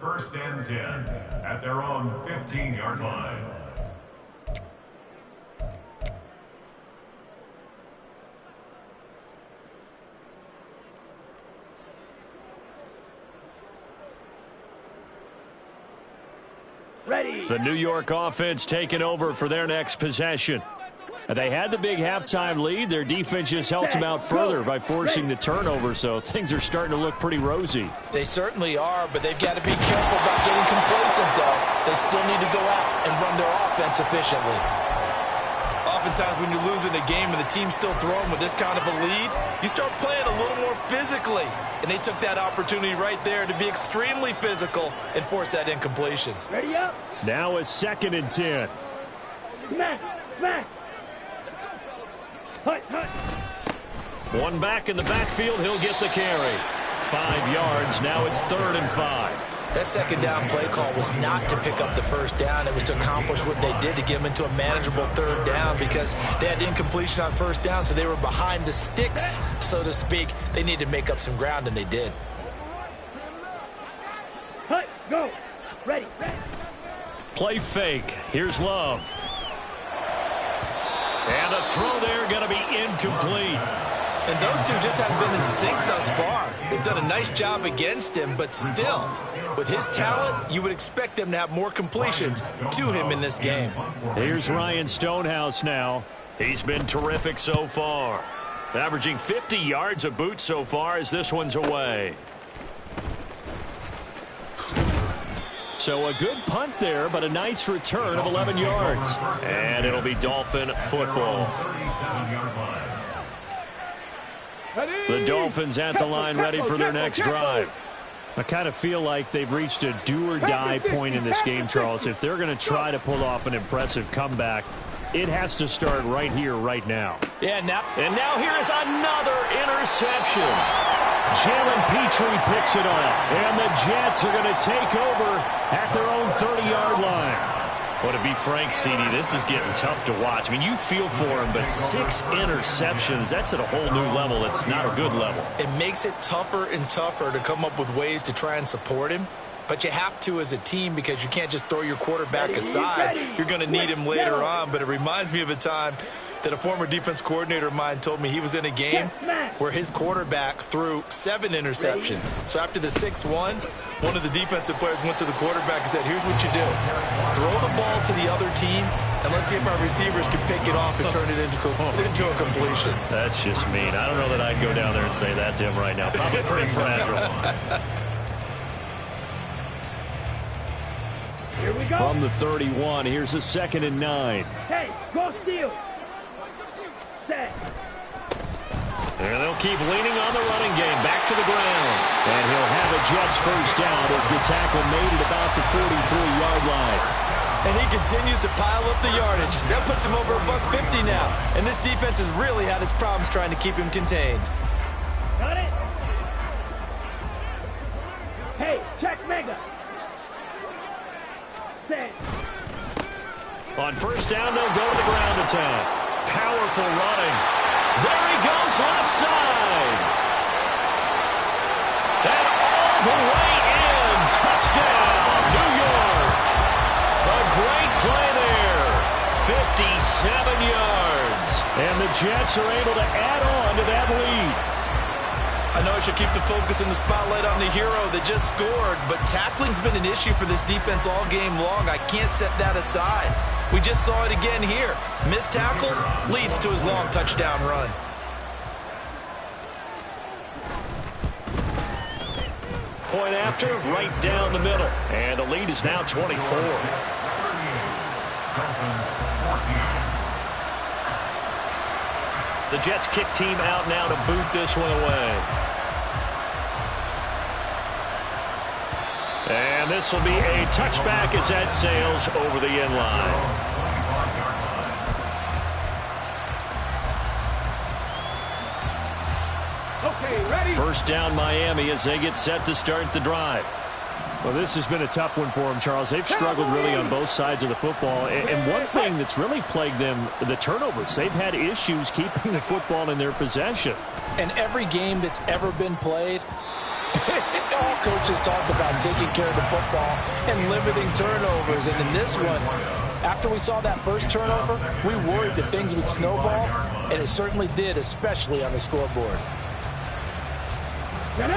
First and 10 at their own 15-yard line. Ready. The New York offense taking over for their next possession. They had the big halftime lead. Their defense just helped them out further by forcing the turnover, so things are starting to look pretty rosy. They certainly are, but they've got to be careful about getting complacent, though. They still need to go out and run their offense efficiently. Oftentimes when you're losing a game and the team's still throwing with this kind of a lead, you start playing a little more physically. And they took that opportunity right there to be extremely physical and force that incompletion. Ready up. Now a 2nd and 10. Smash. Smash. Hut, hut. One back in the backfield, he'll get the carry. 5 yards, now it's 3rd and 5. That second down play call was not to pick up the first down. It was to accomplish what they did to get them into a manageable 3rd down because they had incompletion on 1st down, so they were behind the sticks, so to speak. They needed to make up some ground, and they did. Hut, go. Ready. Play fake. Here's Love. And a throw there going to be incomplete. And those two just haven't been in sync thus far. They've done a nice job against him, but still, with his talent, you would expect them to have more completions to him in this game. Here's Ryan Stonehouse now. He's been terrific so far. Averaging 50 yards a boot so far as this one's away. So a good punt there, but a nice return of 11 yards. And it'll be Dolphin football. The Dolphins at the line ready for their next drive. I kind of feel like they've reached a do-or-die point in this game, Charles. If they're going to try to pull off an impressive comeback, it has to start right here, right now. Yeah, now here is another interception. Jalen Petrie picks it off, and the Jets are going to take over at their own 30-yard line. Well, to be frank, CD, this is getting tough to watch. I mean, you feel for him, but 6 interceptions, that's at a whole new level. It's not a good level. It makes it tougher and tougher to come up with ways to try and support him. But you have to as a team because you can't just throw your quarterback aside. You're going to need him later on. But it reminds me of a time that a former defense coordinator of mine told me he was in a game where his quarterback threw 7 interceptions. So after the 6-1, one of the defensive players went to the quarterback and said, here's what you do. Throw the ball to the other team, and let's see if our receivers can pick it off and turn it into a completion. That's just mean. I don't know that I'd go down there and say that to him right now. Probably pretty fragile. Here we go. From the 31, here's a 2nd and 9. Hey, go steal. Set. And they'll keep leaning on the running game. Back to the ground. And he'll have a Jets first down as the tackle made it about the 43-yard line. And he continues to pile up the yardage. That puts him over $150 now. And this defense has really had its problems trying to keep him contained. Got it. Hey, check Mega. Set. On first down, they'll go to the ground attack. Powerful running. There he goes, left side. And all the way in. Touchdown, New York. A great play there. 57 yards. And the Jets are able to add on to that lead. I know I should keep the focus and the spotlight on the hero that just scored, but tackling's been an issue for this defense all game long. I can't set that aside. We just saw it again here. Missed tackles leads to his long touchdown run. Point after, right down the middle. And the lead is now 24. The Jets kick team out now to boot this one away. And this will be a touchback as that sails over the end line. Okay, ready. First down Miami as they get set to start the drive. Well, this has been a tough one for them, Charles. They've struggled really on both sides of the football. And one thing that's really plagued them, the turnovers. They've had issues keeping the football in their possession. And every game that's ever been played, All coaches talk about taking care of the football and limiting turnovers. And in this one, after we saw that first turnover, we worried that things would snowball, and it certainly did, especially on the scoreboard.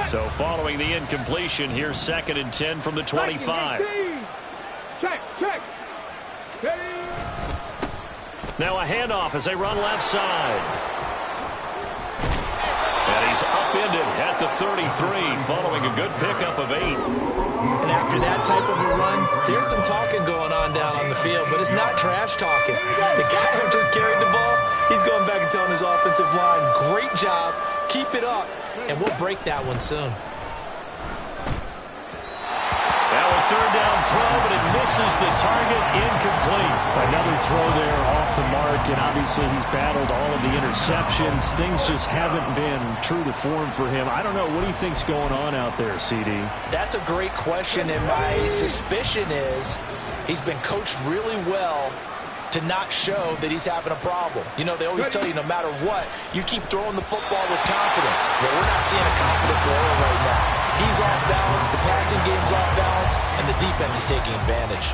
So following the incompletion, here's 2nd and 10 from the 25. Check. Now a handoff as they run left side. And he's upended at the 33 following a good pickup of 8. And after that type of a run, there's some talking going on down on the field, but it's not trash talking. The guy who just carried the ball, he's going back and telling his offensive line, great job, keep it up, and we'll break that one soon. Now a 3rd down throw, but it misses the target, incomplete. Another throw there off the mark, and obviously he's battled all of the interceptions. Things just haven't been true to form for him. I don't know. What do you think's going on out there, CD? That's a great question, and my suspicion is he's been coached really well to not show that he's having a problem. You know, they always tell you no matter what, you keep throwing the football with confidence. Well, we're not seeing a confident thrower right now. He's off balance, the passing game's off balance, and the defense is taking advantage.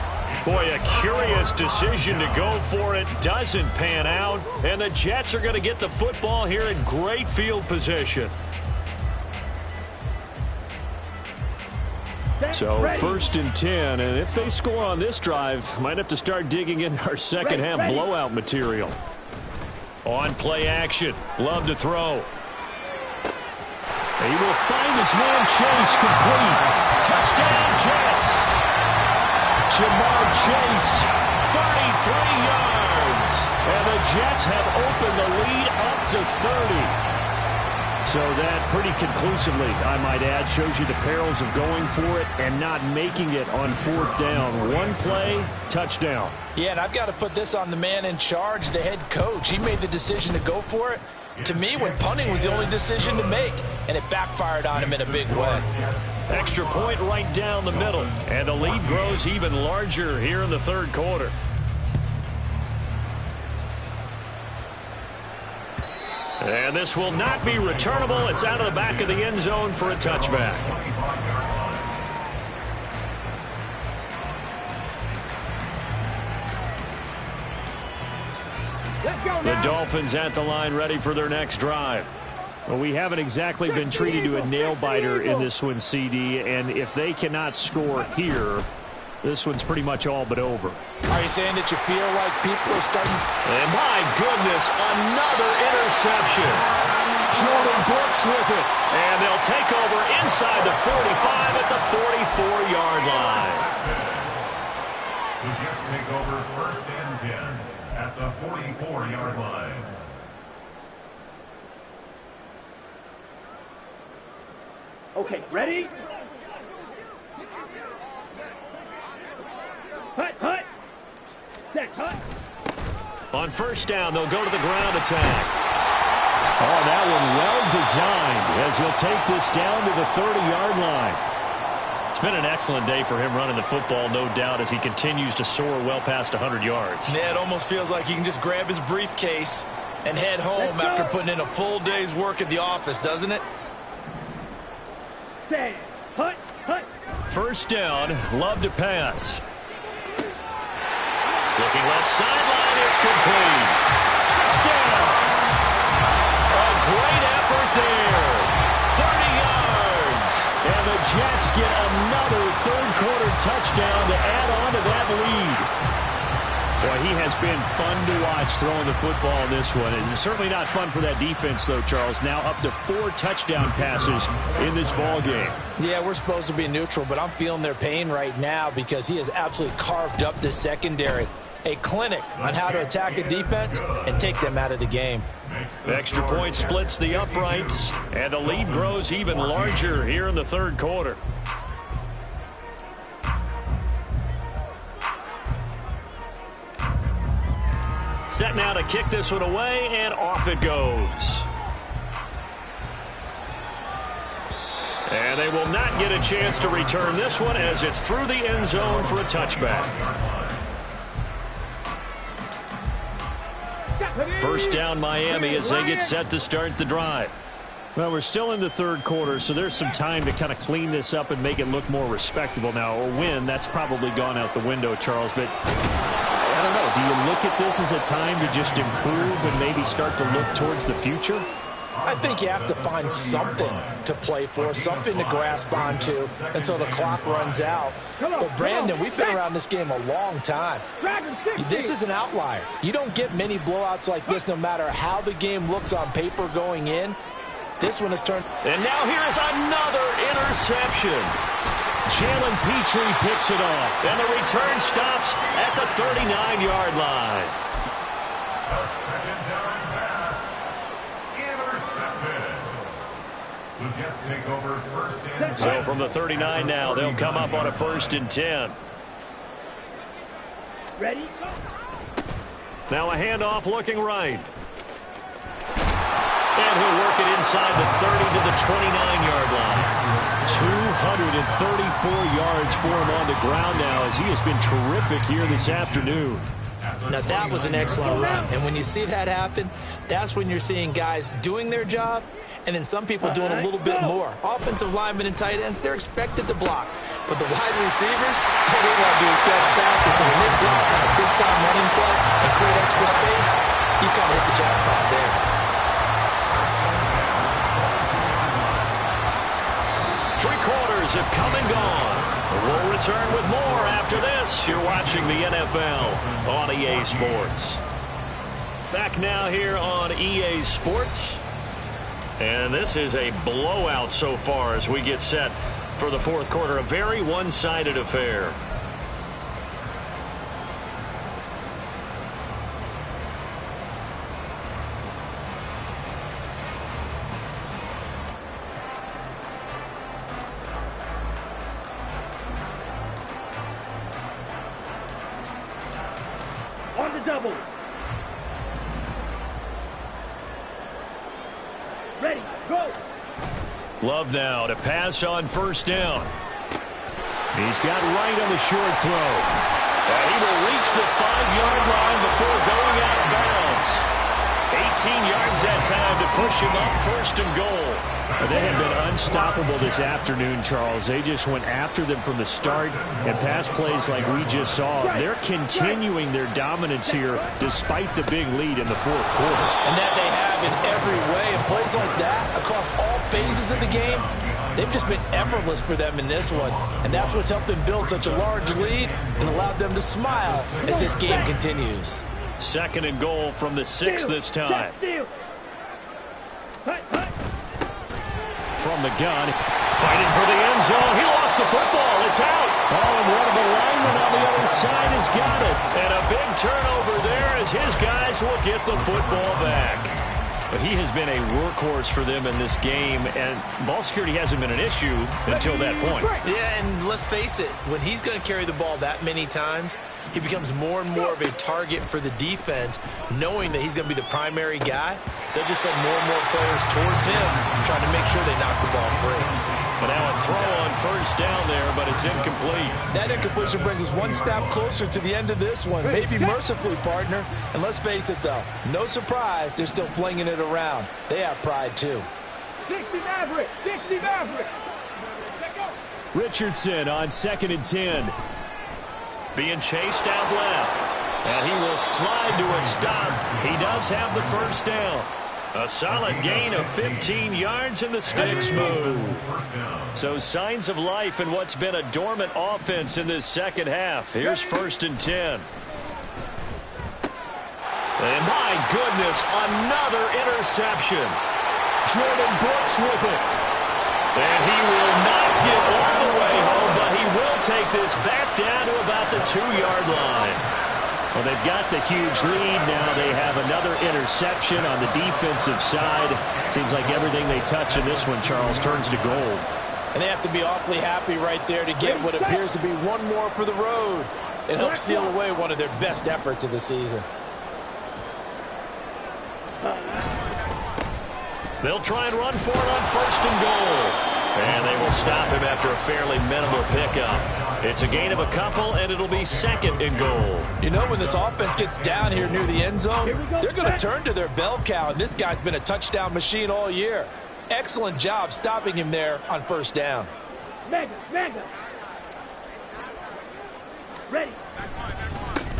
Boy, a curious decision to go for it. Doesn't pan out, and the Jets are going to get the football here in great field position. So 1st and 10, and if they score on this drive, might have to start digging in our second half blowout material. On play action, Love to throw. He will find his man Chase, complete. Touchdown Jets. Jamar Chase, 33 yards. And the Jets have opened the lead up to 30. So that pretty conclusively, I might add, shows you the perils of going for it and not making it on 4th down. One play, touchdown. Yeah, and I've got to put this on the man in charge, the head coach. He made the decision to go for it. To me, when punting was the only decision to make, and it backfired on him in a big way. Extra point right down the middle, and the lead grows even larger here in the 3rd quarter. And this will not be returnable. It's out of the back of the end zone for a touchback. The Dolphins at the line, ready for their next drive. Well, we haven't exactly been treated to a nail-biter in this one, CD, and if they cannot score here, this one's pretty much all but over. Are you saying that you feel like people are starting? And my goodness, another interception. Jordan Brooks with it. And they'll take over inside the 45 at the 44-yard line. The Jets take over 1st and 10 at the 44-yard line. Okay, ready? Hut. Set, hut. On 1st down, they'll go to the ground attack. Oh, that one well designed as he'll take this down to the 30-yard line. It's been an excellent day for him running the football, no doubt, as he continues to soar well past 100 yards. Yeah, it almost feels like he can just grab his briefcase and head home after putting in a full day's work at the office, doesn't it? Set, hut. 1st down, Love to pass. Looking left sideline, is complete. Touchdown! A great effort there. 30 yards. And the Jets get another 3rd quarter touchdown to add on to that lead. Boy, he has been fun to watch throwing the football in this one. It's certainly not fun for that defense, though, Charles. Now up to 4 touchdown passes in this ball game. Yeah, we're supposed to be neutral, but I'm feeling their pain right now because he has absolutely carved up this secondary. A clinic on how to attack a defense and take them out of the game. The extra point splits the uprights, and the lead grows even larger here in the 3rd quarter. Set now to kick this one away, and off it goes. And they will not get a chance to return this one as it's through the end zone for a touchback. 1st down Miami as they get set to start the drive. Well, we're still in the third quarter, so there's some time to kind of clean this up and make it look more respectable now. Or win, that's probably gone out the window, Charles. But I don't know. Do you look at this as a time to just improve and maybe start to look towards the future? I think you have to find something to play for, something to grasp onto until the clock runs out. But, Brandon, we've been around this game a long time. This is an outlier. You don't get many blowouts like this no matter how the game looks on paper going in. This one has turned. And now here is another interception. Jalen Pitre picks it off, and the return stops at the 39-yard line. A second down pass. Intercepted. The Jets take over first and 10. So from the 39 now, they'll come up on a 1st and 10. Ready? Now a handoff looking right. And he'll work it inside the 30 to the 29-yard line. 234 yards for him on the ground now as he has been terrific here this afternoon. Now, that was an excellent run. And when you see that happen, that's when you're seeing guys doing their job and then some people doing a little bit more. Offensive linemen and tight ends, they're expected to block. But the wide receivers, all they want to do is catch passes. So when they block on a big-time running play and create extra space, you kind of hit the jackpot there. Three-quarters have come and gone. We'll return with more after this. You're watching the NFL on EA Sports. Back now here on EA Sports. And this is a blowout so far as we get set for the fourth quarter. A very one-sided affair. On the double. Ready, go. Love now to pass on 1st down. He's got right on the short throw. And he will reach the 5-yard line before going out of bounds. 18 yards that time to push him up 1st and goal. They have been unstoppable this afternoon, Charles. They just went after them from the start, and pass plays like we just saw. They're continuing their dominance here despite the big lead in the fourth quarter. And that they have in every way. And plays like that across all phases of the game, they've just been effortless for them in this one. And that's what's helped them build such a large lead and allowed them to smile as this game continues. 2nd and goal from the 6 this time. From the gun, fighting for the end zone. He lost the football. It's out. Oh, and one of the linemen on the other side has got it. And a big turnover there as his guys will get the football back. But he has been a workhorse for them in this game, and ball security hasn't been an issue until that point. Yeah, and let's face it, when he's going to carry the ball that many times, he becomes more and more of a target for the defense, knowing that he's going to be the primary guy. They'll just send more and more players towards him, trying to make sure they knock the ball free. But now a throw on 1st down there, but it's incomplete. That incompletion brings us one step closer to the end of this one. Maybe mercifully, partner. And let's face it, though, no surprise, they're still flinging it around. They have pride, too. Dixie Maverick. Dixie Maverick. Richardson on 2nd and 10. Being chased out left. And he will slide to a stop. He does have the 1st down. A solid gain of 15 yards in the sticks move. So signs of life in what's been a dormant offense in this second half. Here's 1st and 10. And my goodness, another interception. Jordan Brooks with it. And he will not get all the way home, but he will take this back down to about the 2-yard line. Well, they've got the huge lead now. They have another interception on the defensive side. Seems like everything they touch in this one, Charles, turns to gold. And they have to be awfully happy right there to get what appears to be one more for the road. It helps seal away one of their best efforts of the season. They'll try and run for it on 1st and goal. And they will stop him after a fairly minimal pickup. It's a gain of a couple, and it'll be 2nd and goal. You know, when this offense gets down here near the end zone, they're going to turn to their bell cow, and this guy's been a touchdown machine all year. excellent job stopping him there on first down. Mega. Ready.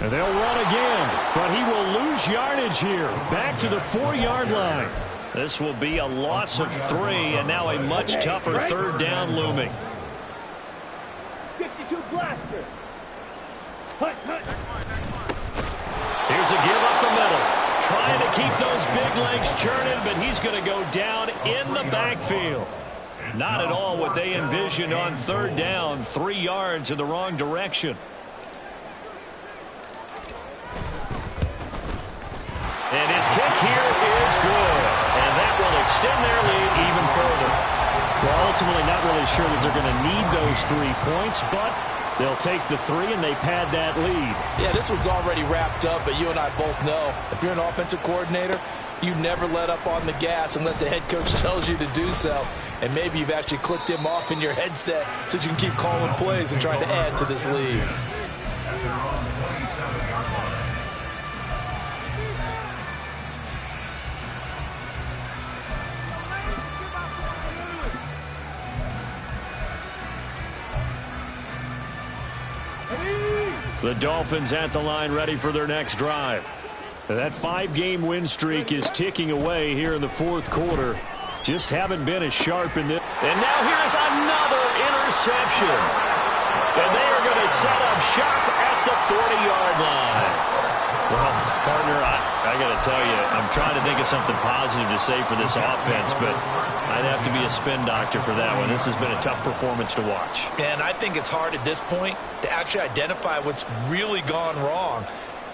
And they'll run again, but he will lose yardage here. Back to the 4-yard line. This will be a loss of 3, and now a much tougher third down looming. 52 blaster. Hut. Here's a give up the middle. Trying to keep those big legs churning, but he's going to go down in the backfield. Not at all what they envisioned on third down. 3 yards in the wrong direction. And his kick here is good. And that will extend their lead even further. Well, ultimately not really sure that they're going to need those 3 points, but they'll take the 3 and they pad that lead. Yeah, this one's already wrapped up, but you and I both know if you're an offensive coordinator, you never let up on the gas unless the head coach tells you to do so. And maybe you've actually clicked him off in your headset so you can keep calling plays and trying to add to this lead. The Dolphins at the line, ready for their next drive. That 5-game win streak is ticking away here in the fourth quarter. Just haven't been as sharp in this. And now here's another interception. And they are going to set up shop at the 40-yard line. Well, partner, I got to tell you, I'm trying to think of something positive to say for this offense, but I'd have to be a spin doctor for that one. This has been a tough performance to watch. And I think it's hard at this point to actually identify what's really gone wrong.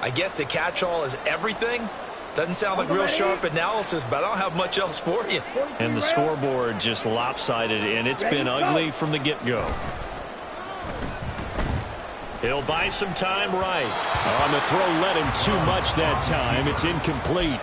I guess the catch-all is everything. Doesn't sound like real sharp analysis, but I don't have much else for you. And the scoreboard just lopsided, and it's been ugly from the get-go. He'll buy some time right. On the throw, led him too much that time. It's incomplete.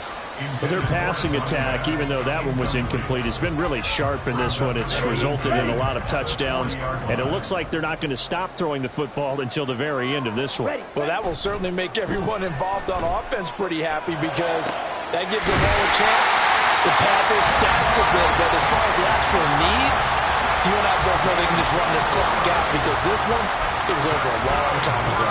But their passing attack, even though that one was incomplete, has been really sharp in this one. It's resulted in a lot of touchdowns, and it looks like they're not going to stop throwing the football until the very end of this one. Well, that will certainly make everyone involved on offense pretty happy because that gives them all a chance to pad their stats a bit. But as far as the actual need, you and I both know they can just run this clock out because this one, it was over a long time ago.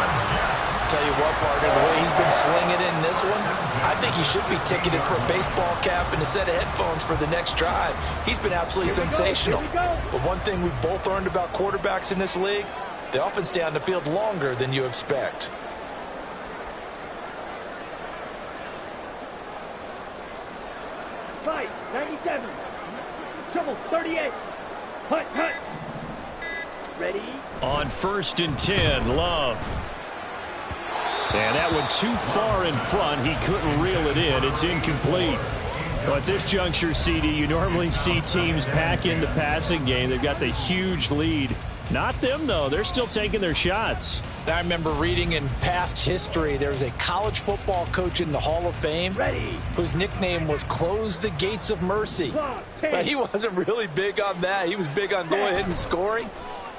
Tell you what, partner, the way he's been slinging in this one, I think he should be ticketed for a baseball cap and a set of headphones for the next drive. He's been absolutely sensational. But one thing we've both learned about quarterbacks in this league, they often stay on the field longer than you expect. Fight, 97. Trouble, 38. Hut. Ready. On 1st and 10, Love. And that one too far in front. He couldn't reel it in. It's incomplete. Well, at this juncture, CD, you normally see teams pack in the passing game. They've got the huge lead. Not them, though. They're still taking their shots. I remember reading in past history, there was a college football coach in the Hall of Fame whose nickname was Close the Gates of Mercy. But he wasn't really big on that. He was big on going ahead and scoring.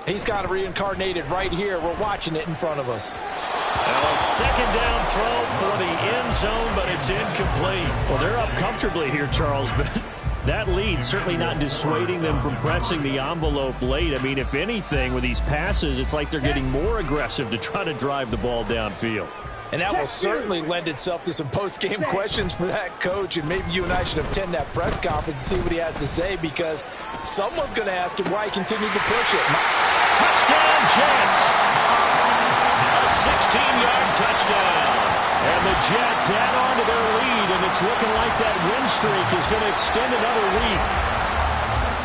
He's kind of reincarnated right here. We're watching it in front of us. Well, second down throw for the end zone, but it's incomplete. Well, they're up comfortably here, Charles, but that lead certainly not dissuading them from pressing the envelope late. I mean, if anything, with these passes, it's like they're getting more aggressive to try to drive the ball downfield. And that will certainly lend itself to some post-game questions for that coach, and maybe you and I should attend that press conference and see what he has to say, because someone's going to ask him why he continued to push it. Touchdown, Jets! A 16-yard touchdown. And the Jets add on to their lead, and it's looking like that win streak is going to extend another week.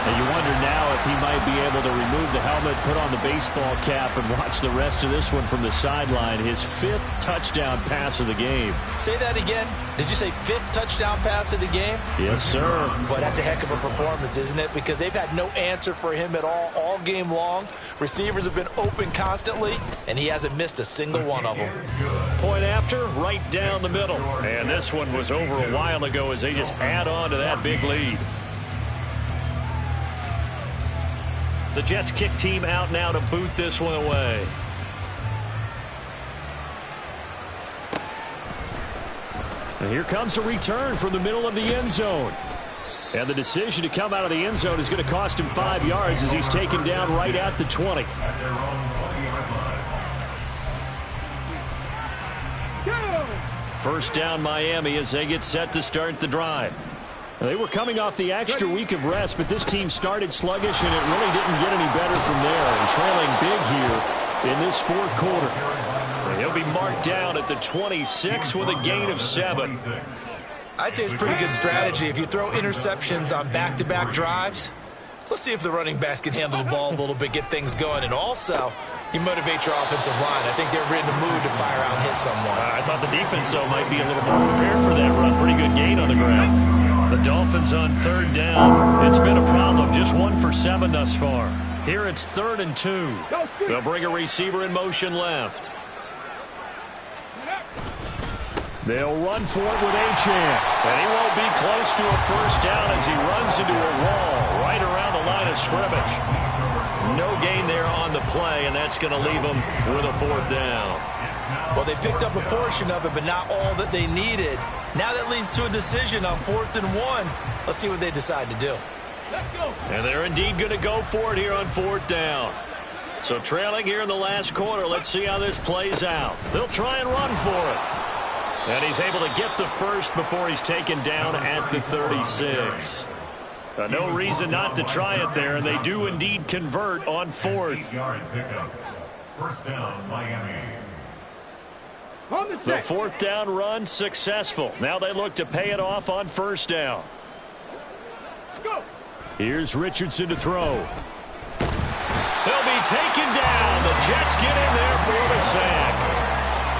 And you wonder now if he might be able to remove the helmet, put on the baseball cap, and watch the rest of this one from the sideline. His 5th touchdown pass of the game. Say that again. Did you say 5th touchdown pass of the game? Yes, sir. Boy, that's a heck of a performance, isn't it? Because they've had no answer for him at all game long. Receivers have been open constantly, and he hasn't missed a single one of them. Point after, right down the middle. And this one was over a while ago as they just add on to that big lead. The Jets kick team out now to boot this one away. And here comes a return from the middle of the end zone. And the decision to come out of the end zone is going to cost him 5 yards as he's taken down right at the 20. At their own 20-yard line. First down Miami as they get set to start the drive. They were coming off the extra week of rest, but this team started sluggish, and it really didn't get any better from there. And trailing big here in this fourth quarter. He'll be marked down at the 26 with a gain of 7. I'd say it's a pretty good strategy. If you throw interceptions on back-to-back drives, let's see if the running backs can handle the ball a little bit, get things going. And also, you motivate your offensive line. I think they're in the mood to fire out and hit someone. I thought the defense, though, might be a little more prepared for that run. Pretty good gain on the ground. The Dolphins on third down. It's been a problem. Just 1 for 7 thus far. Here it's 3rd and 2. They'll bring a receiver in motion left. They'll run for it with Achane. And he won't be close to a first down as he runs into a wall right around the line of scrimmage. No gain there on the play, and that's going to leave them with a 4th down. Well, they picked up a portion of it, but not all that they needed. Now that leads to a decision on 4th and 1. Let's see what they decide to do. And they're indeed going to go for it here on 4th down. So trailing here in the last quarter, let's see how this plays out. They'll try and run for it. And he's able to get the first before he's taken down at the 36. No reason not to try it there, and they do indeed convert on 4th. First down, Miami. The 4th down run successful. Now they look to pay it off on 1st down. Here's Richardson to throw. He'll be taken down. The Jets get in there for the sack.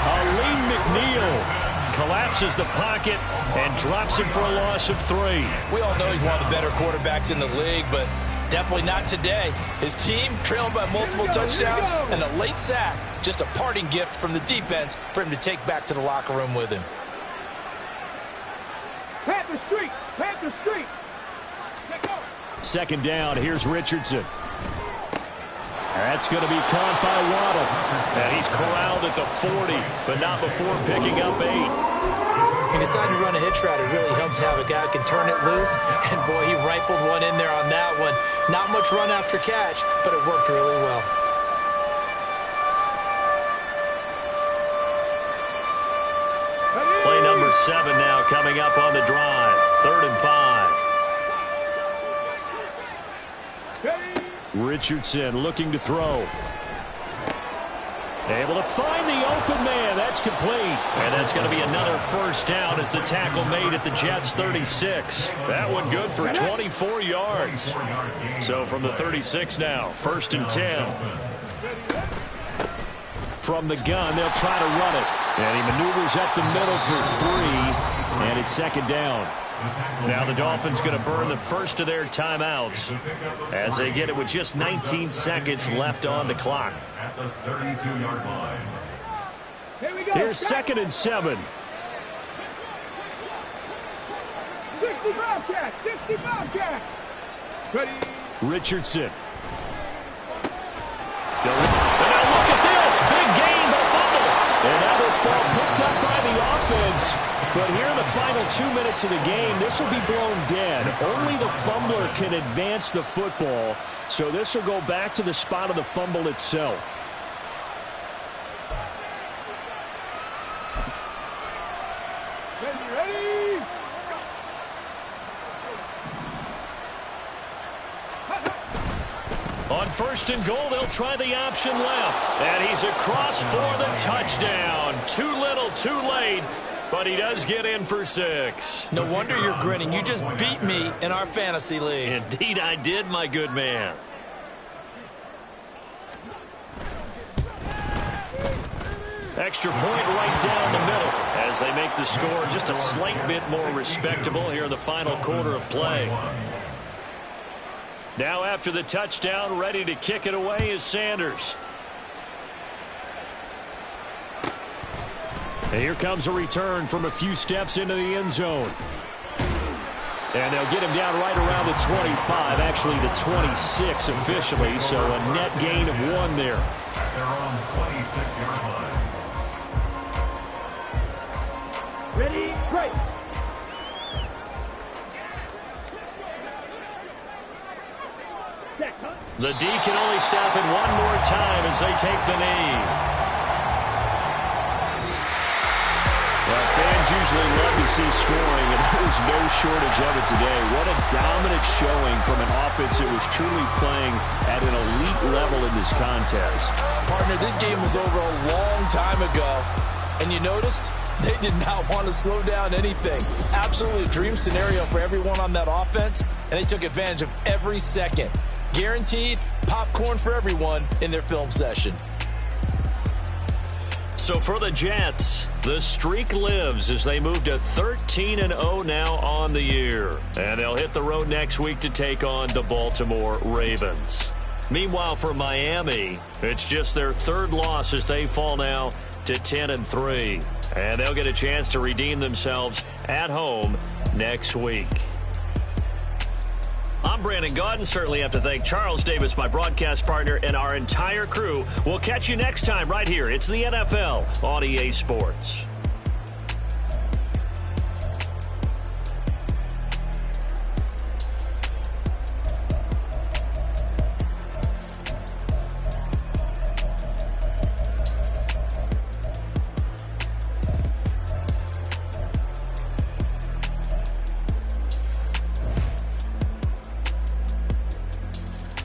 Aleem McNeil collapses the pocket and drops him for a loss of 3. We all know he's one of the better quarterbacks in the league, but definitely not today. His team trailing by multiple touchdowns and a late sack. Just a parting gift from the defense for him to take back to the locker room with him. Panther Street! Panther Street! 2nd down. Here's Richardson. That's going to be caught by Waddle. And he's corralled at the 40, but not before picking up 8. He decided to run a hitch route. It really helps to have a guy who can turn it loose. And, boy, he rifled one in there on that one. Not much run after catch, but it worked really well. Play number 7 now coming up on the drive. 3rd and 5. Richardson looking to throw. Able to find the open man. That's complete. And that's going to be another first down as the tackle made at the Jets' 36. That one good for 24 yards. So from the 36 now, 1st and 10. From the gun, they'll try to run it. And he maneuvers up the middle for 3. And it's 2nd down. Now the Dolphins going to burn the first of their timeouts as they get it with just 19 seconds left on the clock. At the 32-yard line. Here's 2nd and 7. 65 catch! 65 catch! Ready? Richardson. And now look at this. Big gain by fumble. And now this ball picked up by the offense. But here in the final 2 minutes of the game, this will be blown dead. Only the fumbler can advance the football. So this will go back to the spot of the fumble itself. Ready? On 1st and goal, they'll try the option left. And he's across for the touchdown. Too little, too late. But he does get in for 6. No wonder you're grinning. You just beat me in our fantasy league. Indeed I did, my good man. Extra point right down the middle as they make the score just a slight bit more respectable here in the final quarter of play. Now after the touchdown, ready to kick it away is Sanders. And here comes a return from a few steps into the end zone. And they'll get him down right around the 25, actually the 26 officially, so a net gain of 1 there. They're on 26-yard line. Ready? Great! The D can only stop it one more time as they take the knee. Well, fans usually love to see scoring, and there's no shortage of it today. What a dominant showing from an offense that was truly playing at an elite level in this contest. Partner, this game was over a long time ago, and you noticed they did not want to slow down anything. Absolutely a dream scenario for everyone on that offense, and they took advantage of every second. Guaranteed popcorn for everyone in their film session. So for the Jets, the streak lives as they move to 13-0 now on the year. And they'll hit the road next week to take on the Baltimore Ravens. Meanwhile, for Miami, it's just their third loss as they fall now to 10-3. And they'll get a chance to redeem themselves at home next week. I'm Brandon Gaudin. Certainly have to thank Charles Davis, my broadcast partner, and our entire crew. We'll catch you next time right here. It's the NFL on EA Sports.